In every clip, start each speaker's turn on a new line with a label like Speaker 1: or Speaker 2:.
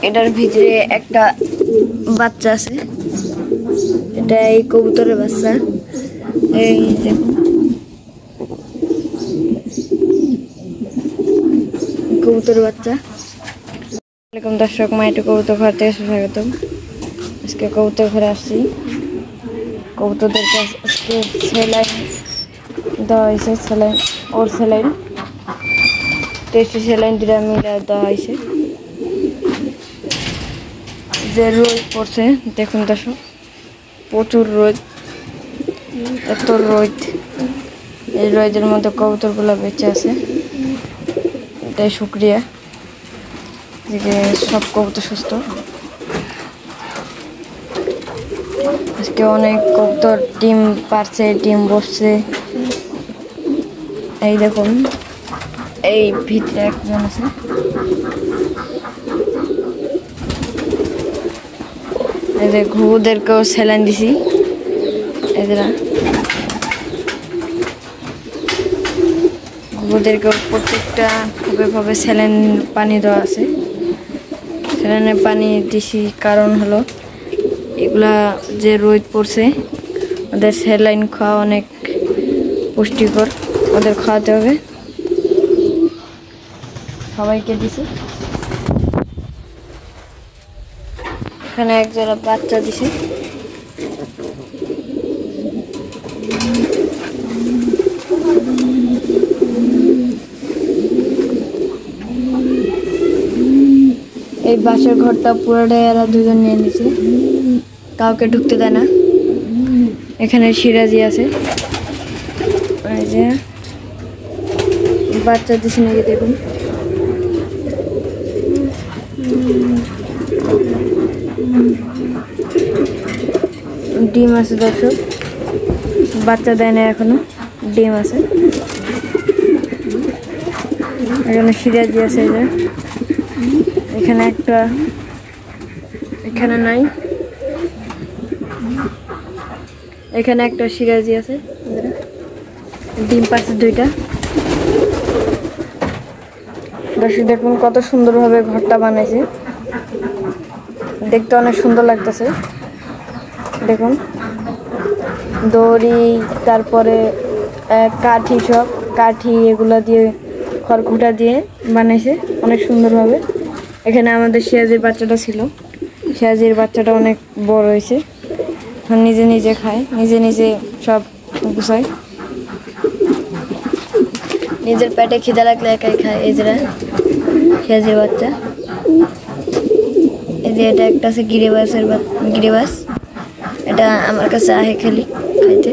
Speaker 1: এটার ভিতরে একটা বাচ্চা আছে, এটা এই কবুতরের বাচ্চা। এই দেখুন কবুতরের বাচ্চা। আসসালামু আলাইকুম দর্শক, মাইটু কবুতর ঘর থেকে স্বাগতম। আজকে কবুতর ঘরে আসছি, কবুতরদেরকে আজকে স্যালাইন দেওয়া হয়েছে, স্যালাইন টেস্টি স্যালাইন দুটা মিলে দেওয়া হয়েছে। যে রোদ পড়ছে দেখুন দর্শক, প্রচুর রোদ, এত রোদ। এই রোদের মধ্যে কবুতরগুলো বেঁচে আছে, এটাই শুক্রিয়া যে সব কবুতর সুস্থ। আজকে অনেক কবুতর ডিম পারছে, ডিম বসছে। এই দেখুন এই ভিতরে একজন আছে, এই যে ঘুঘুদেরকেও স্যালাইন দিছি। এরা ঘুঘুদেরকেও প্রত্যেকটা ভাবে স্যালাইন পানি দেওয়া আছে। স্যালাইনের পানি দিছি কারণ হলো এগুলা যে রোদ পড়ছে, ওদের স্যালাইন খাওয়া অনেক পুষ্টিকর, ওদের খাওয়াতে হবে। সবাইকে দিছি। এখানে এক জোড়া বাচ্চা দিছে। এই বাসার ঘরটা পুরোটাই এরা দুজন নিয়ে নিছে, কাউকে ঢুকতে দেয় না। এখানে সিরাজি আছে, এই যে বাচ্চা দিছে নাকি দেখুন। ডিম আছে দর্শক, বাচ্চা দেয় না এখনো, ডিম আছে। এখানে সিরাজি আছে, এই যে এখানে একটা, এখানে নাই, এখানে একটা সিরাজি আছে, ডিম পাচ্ছে দুইটা। দর্শক দেখুন কত সুন্দরভাবে ঘরটা বানাইছে, দেখতে অনেক সুন্দর লাগতেছে। দেখুন দড়ি, তারপরে কাঠি, সব কাঠি এগুলা দিয়ে, খড়কুটা দিয়ে বানাইছে অনেক সুন্দরভাবে। এখানে আমাদের সিরাজির বাচ্চাটা ছিল, সিরাজির বাচ্চাটা অনেক বড় হয়েছে, নিজে নিজে খায়, নিজে নিজে সব গুছায়, নিজের পেটে খিদা লাগলে একাই খায়। এই যে সিরাজির বাচ্চা, এই যে এটা একটা আছে গিরিবাস, এটা আমার কাছে আহে খালি খাইতে।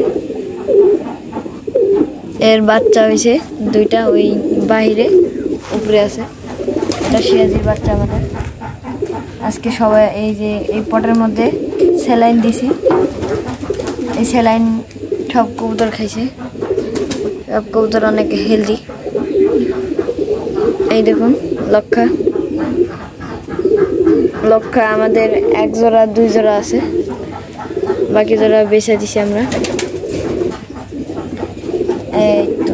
Speaker 1: এর বাচ্চা হয়েছে দুইটা, ওই বাহিরে উপরে আছে। এটা সিরাজির বাচ্চা আমাদের। আজকে সবাই এই যে এই পটের মধ্যে স্যালাইন দিছি, এই স্যালাইন সব কবুতর খাইছে, সব কবুতর অনেক হেলদি। এই দেখুন লক্ষা আমাদের এক জোড়া দুই জোড়া আছে, বাকি জোড়া বেচে দিছি আমরা। এই তো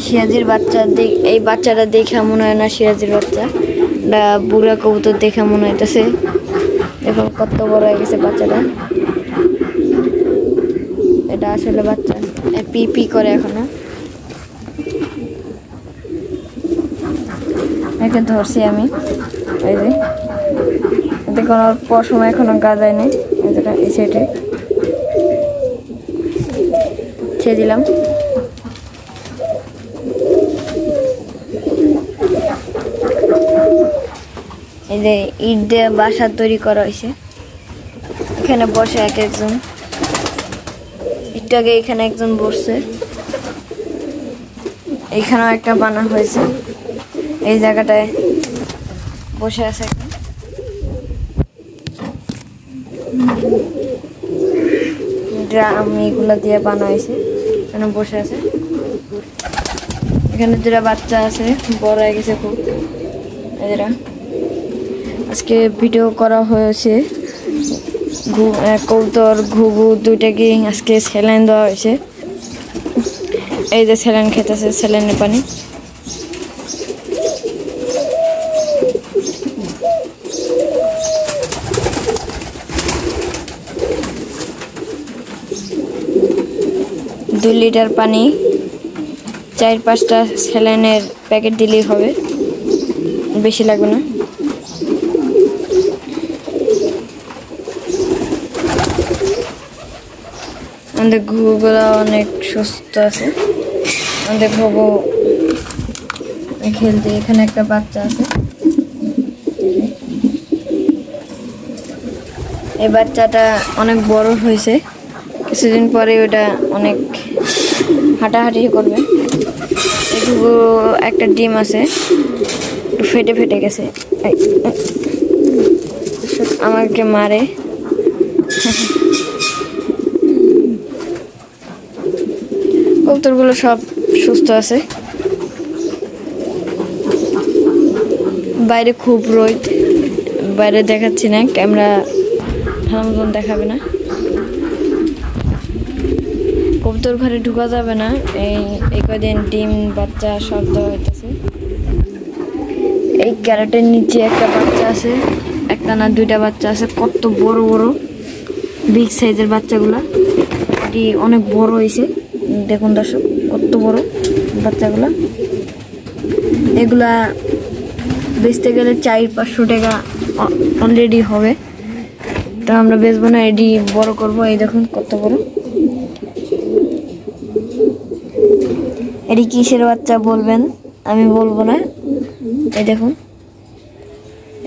Speaker 1: সিরাজির বাচ্চা, এই বাচ্চাটা দেখা মনে হয় না সিরাজির বাচ্চা, এটা বুড়া কবুতর দেখা মনে হইতেছে। দেখুন কত বড় হয়ে গেছে বাচ্চাটা, এটা আসলে বাচ্চা, পি পি করে এখনো। একে ধরছি আমি, এই যে দেখুন ওর পশম এখনো গাদায় নেই, এই সাইডে ছেড়ে দিলাম। এই যে ইট দিয়ে বাসা তৈরি করা হয়েছে, এখানে বসে এক একজন, ইটটাকে এখানে একজন বসছে, এইখানেও একটা বানা হয়েছে, এই জায়গাটায় বসে আছে। ড্রাম এগুলো দিয়ে বানা হয়েছে, এখানে বসে আছে। এখানে দুটা বাচ্চা আছে, বড় হয়ে গেছে খুব। এরা আজকে ভিডিও করা হয়েছে, কবুতর ঘুঘু দুইটাকে আজকে স্যালাইন দেওয়া হয়েছে। এই যে স্যালাইন খেতেছে, স্যালাইনের পানি। দুই লিটার পানি, 4-5টা স্যালাইনের প্যাকেট দিলেই হবে, বেশি লাগবে না। আমাদের ঘুঘুগুলো অনেক সুস্থ আছে। আমাদের ঘুঘু খেলতে, এখানে একটা বাচ্চা আছে। এই বাচ্চাটা অনেক বড় হয়েছে, কিছুদিন পরে ওটা অনেক হাঁটাহাঁটি করবে। এই ঘুঘু একটা ডিম আছে, ফেটে ফেটে গেছে, আমাকে মারে। কবুতরগুলো সব সুস্থ আছে। বাইরে খুব রোদ, বাইরে দেখাচ্ছি না, ক্যামেরা ভালো মতন দেখাবে না। কবুতর ঘরে ঢুকা যাবে না, এই কদিন ডিম বাচ্চা সব দেওয়া হইতেছে। এই ক্যারেটের নিচে একটা বাচ্চা আছে, একটা না 2টা বাচ্চা আছে, কত বড় বড় বিগ সাইজের বাচ্চাগুলা। এটি অনেক বড় হয়েছে, দেখুন দর্শক কত বড় বাচ্চাগুলা। এগুলা বেচতে গেলে 400-500 টাকা অলরেডি হবে, তো আমরা বেচবো না, এটি বড় করব। এই দেখুন কত বড়। এটি কিসের বাচ্চা বলবেন, আমি বলবো না। এই দেখুন,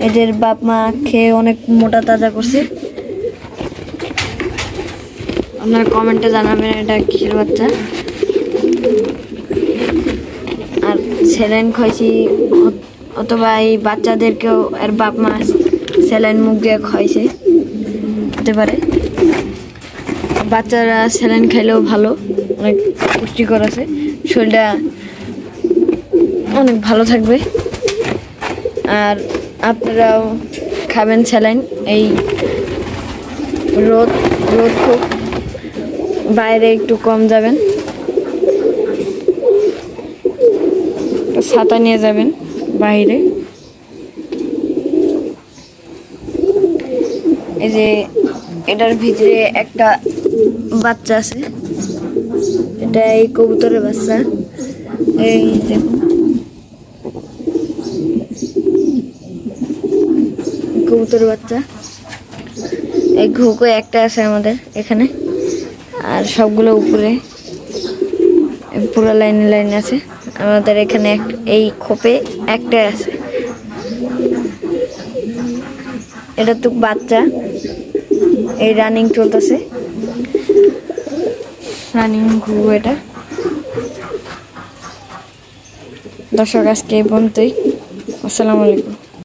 Speaker 1: এদের বাপ মা খেয়ে অনেক মোটা তাজা করছে। আপনারা কমেন্টে জানাবেন এটা কিসের বাচ্চা। আর স্যালাইন খাইছি, অথবা এই বাচ্চাদেরকেও এর বাপ মা স্যালাইন মুখ দিয়ে খাইছে, হতে পারে। বাচ্চারা স্যালাইন খাইলেও ভালো, অনেক পুষ্টিকর আছে, শরীরটা অনেক ভালো থাকবে। আর আপনারাও খাবেন স্যালাইন। এই রোদ খুব, বাইরে একটু কম যাবেন, ছাতা নিয়ে যাবেন বাইরে। এই যে এটার ভিতরে একটা বাচ্চা আছে, এটা এই কবুতরের বাচ্চা। এই দেখুন কবুতরের বাচ্চা। এই ঘুঘু একটা আছে আমাদের এখানে, আর সবগুলো উপরে পুরো লাইনে লাইনে আছে। আমাদের এখানে এই খোপে একটাই আছে। এটা তো বাচ্চা, এই রানিং চলতেছে, রানিং ঘুঘু এটা। দর্শক আজকে এই পর্যন্তই, আসসালামু আলাইকুম।